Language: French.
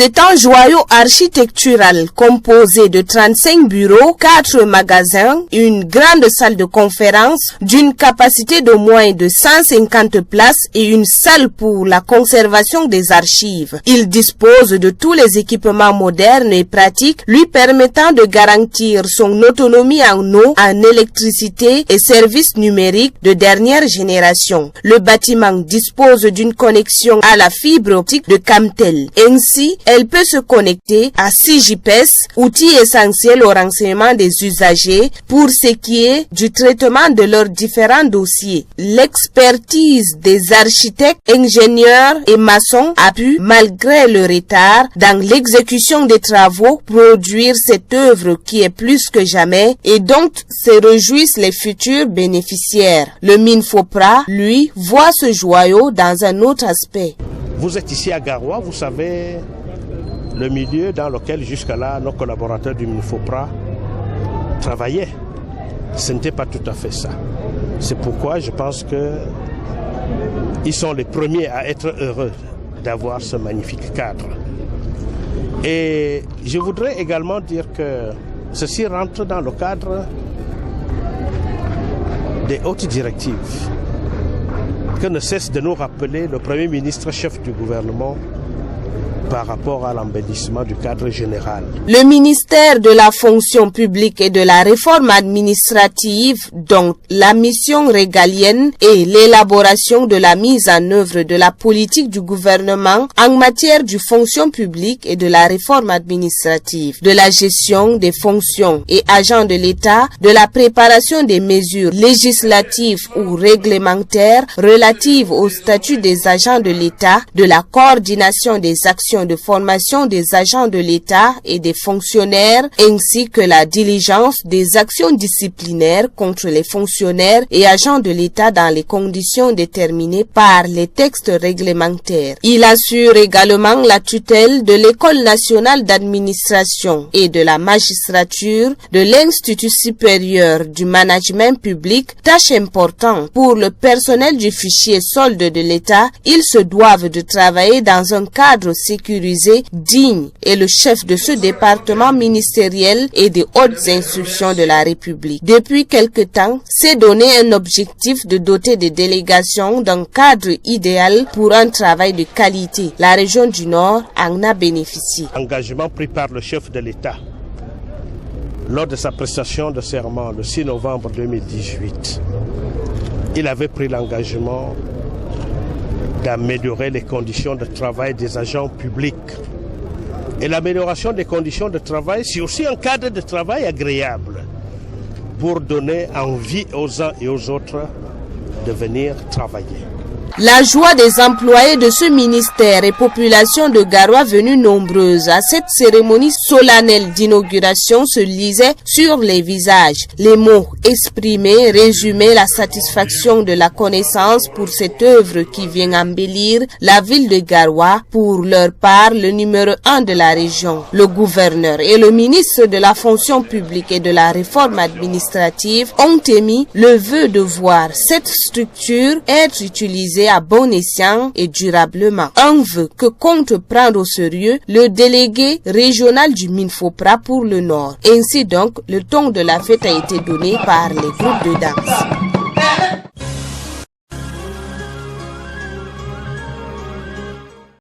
C'est un joyau architectural composé de 35 bureaux, 4 magasins, une grande salle de conférence d'une capacité de moins de 150 places et une salle pour la conservation des archives. Il dispose de tous les équipements modernes et pratiques lui permettant de garantir son autonomie en eau, en électricité et services numériques de dernière génération. Le bâtiment dispose d'une connexion à la fibre optique de Camtel. Ainsi, elle peut se connecter à 6 GPS, outil essentiel au renseignement des usagers pour ce qui est du traitement de leurs différents dossiers. L'expertise des architectes, ingénieurs et maçons a pu, malgré le retard dans l'exécution des travaux, produire cette œuvre qui est plus que jamais et dont se réjouissent les futurs bénéficiaires. Le MINFOPRA, lui, voit ce joyau dans un autre aspect. Vous êtes ici à Garoua, vous savez le milieu dans lequel jusque-là nos collaborateurs du MINFOPRA travaillaient. Ce n'était pas tout à fait ça. C'est pourquoi je pense qu'ils sont les premiers à être heureux d'avoir ce magnifique cadre. Et je voudrais également dire que ceci rentre dans le cadre des hautes directives que ne cesse de nous rappeler le Premier ministre chef du gouvernement par rapport à l'embellissement du cadre général. Le ministère de la fonction publique et de la réforme administrative, dont la mission régalienne et l'élaboration de la mise en œuvre de la politique du gouvernement en matière de fonction publique et de la réforme administrative, de la gestion des fonctions et agents de l'État, de la préparation des mesures législatives ou réglementaires relatives au statut des agents de l'État, de la coordination des actions de formation des agents de l'État et des fonctionnaires, ainsi que la diligence des actions disciplinaires contre les fonctionnaires et agents de l'État dans les conditions déterminées par les textes réglementaires. Il assure également la tutelle de l'École nationale d'administration et de la magistrature de l'Institut supérieur du management public, tâche importante pour le personnel du fichier solde de l'État. Ils se doivent de travailler dans un cadre sécurisé, digne, et le chef de ce département ministériel et des hautes instructions de la République. Depuis quelque temps, s'est donné un objectif de doter des délégations d'un cadre idéal pour un travail de qualité. La région du Nord en a bénéficié. Engagement pris par le chef de l'État lors de sa prestation de serment le 6 novembre 2018. Il avait pris l'engagement d'améliorer les conditions de travail des agents publics. Et l'amélioration des conditions de travail, c'est aussi un cadre de travail agréable pour donner envie aux uns et aux autres de venir travailler. La joie des employés de ce ministère et population de Garoua venues nombreuses à cette cérémonie solennelle d'inauguration se lisaient sur les visages. Les mots exprimés résumaient la satisfaction de la connaissance pour cette œuvre qui vient embellir la ville de Garoua. Pour leur part, le numéro 1 de la région, le gouverneur et le ministre de la fonction publique et de la réforme administrative ont émis le vœu de voir cette structure être utilisée à bon escient et durablement. Un vœu que compte prendre au sérieux le délégué régional du MINFOPRA pour le Nord. Ainsi donc, le ton de la fête a été donné par les groupes de danse.